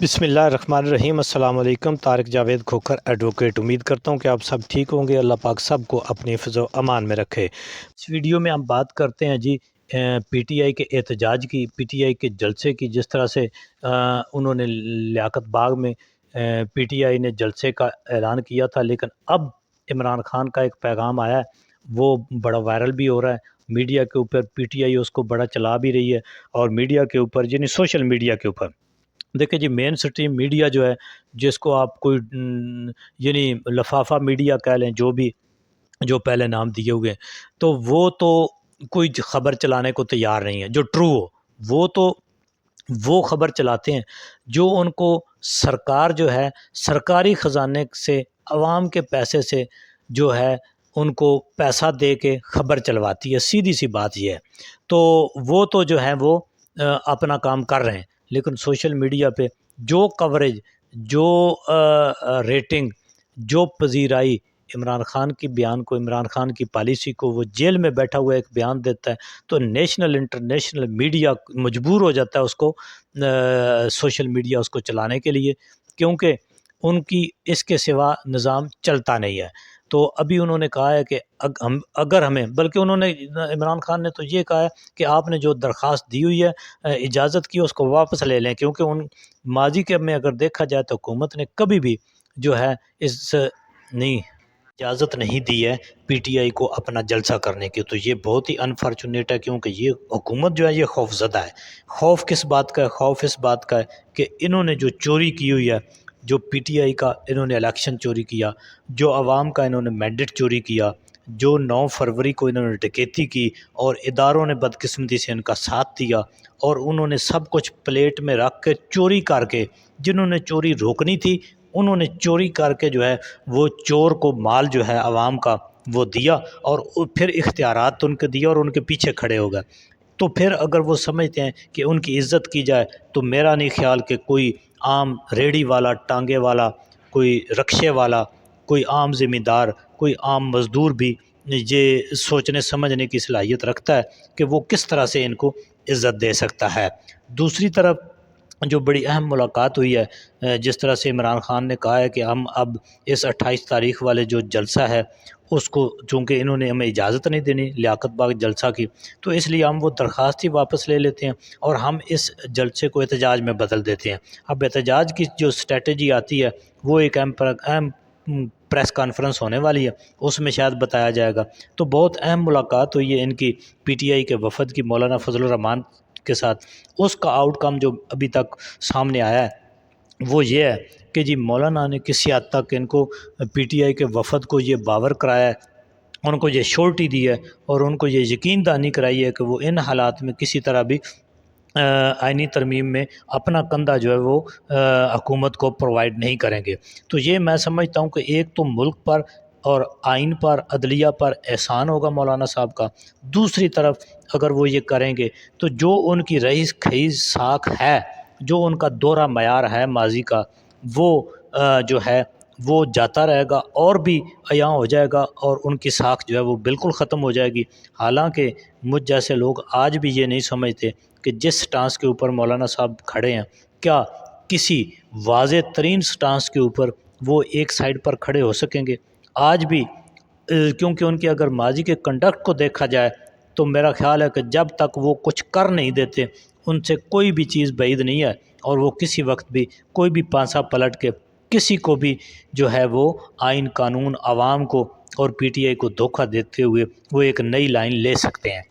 बिस्मिल्लाहिर्रहमानिर्रहीम। अस्सलाम वालेकुम। तारिक जावेद खोखर एडवोकेट। उम्मीद करता हूँ कि आप सब ठीक होंगे। अल्लाह पाक सब को अपनी हिफ्ज़ व अमान में रखे। इस वीडियो में हम बात करते हैं जी पीटीआई के एहतजाज की, पीटीआई के जलसे की। जिस तरह से उन्होंने लियाकत बाग में पीटीआई ने जलसे का ऐलान किया था, लेकिन अब इमरान खान का एक पैगाम आया है, वो बड़ा वायरल भी हो रहा है। मीडिया के ऊपर पीटीआई उसको बड़ा चला भी रही है, और मीडिया के ऊपर यानी सोशल मीडिया के ऊपर देखिए जी, मेन स्ट्रीम मीडिया जो है, जिसको आप कोई यानी लफाफा मीडिया कह लें, जो भी जो पहले नाम दिए हुए हैं, तो वो तो कोई ख़बर चलाने को तैयार नहीं है। जो ट्रू हो वो तो वो ख़बर चलाते हैं, जो उनको सरकार जो है सरकारी ख़जाने से आवाम के पैसे से जो है उनको पैसा दे के ख़बर चलवाती है। सीधी सी बात ये है। तो वो तो जो है वो अपना काम कर रहे हैं, लेकिन सोशल मीडिया पे जो कवरेज, जो रेटिंग, जो पजीराई इमरान खान की बयान को, इमरान खान की पॉलिसी को, वो जेल में बैठा हुआ एक बयान देता है, तो नेशनल इंटरनेशनल मीडिया मजबूर हो जाता है उसको सोशल मीडिया उसको चलाने के लिए, क्योंकि उनकी इसके सिवा निज़ाम चलता नहीं है। तो अभी उन्होंने कहा है कि अगर हमें, बल्कि उन्होंने, इमरान खान ने तो ये कहा है कि आपने जो दरख्वास्त दी हुई है, इजाज़त की, उसको वापस ले लें, क्योंकि उन माजी के में अगर देखा जाए तो हुकूमत ने कभी भी जो है इस नहीं इजाज़त नहीं दी है पीटीआई को अपना जलसा करने की। तो ये बहुत ही अनफॉर्चुनेट है, क्योंकि ये हुकूमत जो है ये खौफज़दा है। खौफ किस बात का है? खौफ इस बात का है कि इन्होंने जो चोरी की हुई है, जो पीटीआई का इन्होंने इलेक्शन चोरी किया, जो आवाम का इन्होंने मैंडेट चोरी किया, जो 9 फरवरी को इन्होंने डकैती की और इदारों ने बदकिस्मती से इनका साथ दिया, और उन्होंने सब कुछ प्लेट में रख के चोरी करके, जिन्होंने चोरी रोकनी थी उन्होंने चोरी करके जो है वो चोर को माल जो है आवाम का वो दिया, और फिर इख्तियारात उनके दिए और उनके पीछे खड़े हो गए। तो फिर अगर वो समझते हैं कि उनकी इज़्ज़त की जाए, तो मेरा नहीं ख्याल कि कोई आम रेहड़ी वाला, टांगे वाला, कोई रक्शे वाला, कोई आम ज़मींदार, कोई आम मज़दूर भी ये सोचने समझने की सलाहियत रखता है कि वो किस तरह से इनको इज़्ज़त दे सकता है। दूसरी तरफ जो बड़ी अहम मुलाकात हुई है, जिस तरह से इमरान खान ने कहा है कि हम अब इस 28 तारीख़ वाले जो जलसा है उसको, चूँकि इन्होंने हमें इजाज़त नहीं देनी लियाकत बाग जलसा की, तो इसलिए हम वो दरख्वास्त ही वापस ले लेते हैं और हम इस जलसे को एहतजाज में बदल देते हैं। अब एहतजाज की जो स्ट्रेटजी आती है वो एक अहम प्रेस कॉन्फ्रेंस होने वाली है, उसमें शायद बताया जाएगा। तो बहुत अहम मुलाकात हुई है इनकी पीटीआई के वफद की मौलाना फजलुर रहमान के साथ। उसका आउटकम जो अभी तक सामने आया है वो ये है कि जी मौलाना ने किसी हद तक इनको, पीटीआई के वफद को ये बावर कराया है, उनको ये श्योरिटी दी है और उनको ये यकीन दहानी कराई है कि वो इन हालात में किसी तरह भी आइनी तरमीम में अपना कंधा जो है वो हुकूमत को प्रोवाइड नहीं करेंगे। तो ये मैं समझता हूँ कि एक तो मुल्क पर और आइन पर, अदलिया पर एहसान होगा मौलाना साहब का। दूसरी तरफ अगर वो ये करेंगे तो जो उनकी रईस खईस साख है, जो उनका दोहरा मयार है माजी का, वो जो है वो जाता रहेगा और भी अयां हो जाएगा, और उनकी साख जो है वो बिल्कुल ख़त्म हो जाएगी। हालांकि मुझ जैसे लोग आज भी ये नहीं समझते कि जिस स्टांस के ऊपर मौलाना साहब खड़े हैं, क्या किसी वाज़ेह तरीन स्टांस के ऊपर वो एक साइड पर खड़े हो सकेंगे आज भी? क्योंकि उनके अगर माजी के कंडक्ट को देखा जाए तो मेरा ख़्याल है कि जब तक वो कुछ कर नहीं देते उनसे कोई भी चीज़ بعید नहीं है, और वो किसी वक्त भी कोई भी पांसा पलट के किसी को भी जो है वो आइन कानून, आवाम को और पीटीआई को धोखा देते हुए वो एक नई लाइन ले सकते हैं।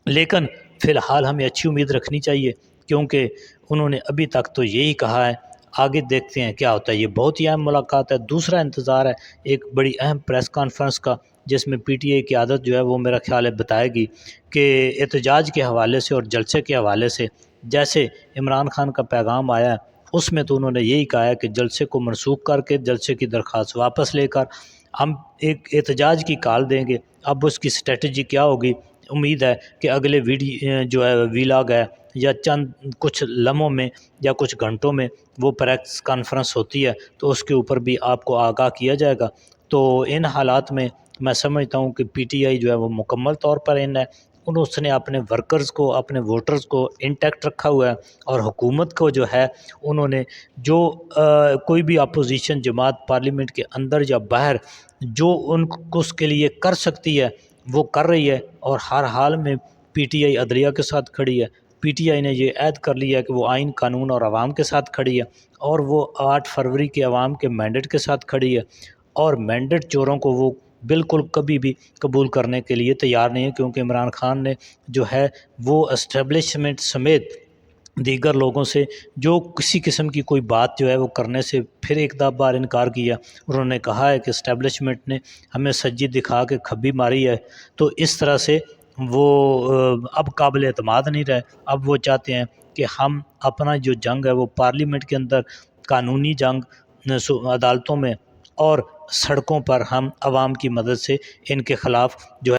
लेकिन फ़िलहाल हमें अच्छी उम्मीद रखनी चाहिए, क्योंकि उन्होंने अभी तक तो यही कहा है। आगे देखते हैं क्या होता है। ये बहुत ही अहम मुलाकात है। दूसरा इंतज़ार है एक बड़ी अहम प्रेस कॉन्फ्रेंस का, जिसमें पीटीआई की आदत जो है वो मेरा ख़्याल है बताएगी कि एहतजाज के हवाले से और जलसे के हवाले से जैसे इमरान खान का पैगाम आया है, उसमें तो उन्होंने यही कहा है कि जलसे को मनसूख करके जलसे की दरख्वास्त वापस लेकर हम एक एहतजाज की कॉल देंगे। अब उसकी स्ट्रेटजी क्या होगी? उम्मीद है कि अगले जो है वीलॉग है, या चंद कुछ लम्हों में या कुछ घंटों में वो प्रेस कॉन्फ्रेंस होती है, तो उसके ऊपर भी आपको आगाह किया जाएगा। तो इन हालात में मैं समझता हूँ कि पीटीआई जो है वो मुकम्मल तौर पर इन है, اس نے اپنے ورکرز کو اپنے ووٹرز کو انٹیکٹ رکھا ہوا ہے، اور حکومت کو جو ہے انہوں نے جو کوئی بھی اپوزیشن جماعت پارلیمنٹ کے اندر یا باہر جو ان کو اس کے لیے کر سکتی ہے وہ کر رہی ہے، اور ہر حال میں پی ٹی آئی عدلیہ کے ساتھ کھڑی ہے۔ پی ٹی آئی نے یہ عہد کر لیا ہے کہ وہ آئین قانون اور عوام کے ساتھ کھڑی ہے، اور وہ 8 فروری کے عوام کے مینڈیٹ کے ساتھ کھڑی ہے، اور مینڈیٹ چوروں کو وہ بالکل کبھی بھی قبول کرنے کے لیے تیار نہیں ہے، کیونکہ عمران خان نے جو ہے وہ اسٹیبلشمنٹ سمیت دیگر لوگوں سے جو کسی قسم کی کوئی بات جو ہے وہ کرنے سے پھر ایک بار انکار کیا۔ انہوں نے کہا ہے کہ اسٹیبلشمنٹ نے ہمیں سجی دکھا کے کھبی ماری ہے، تو اس طرح سے وہ اب قابل اعتماد نہیں رہے۔ اب وہ چاہتے ہیں کہ ہم اپنا جو جنگ ہے وہ پارلیمنٹ کے اندر قانونی جنگ عدالتوں میں اور سڑکوں پر ہم عوام کی مدد سے ان کے خلاف جو ہے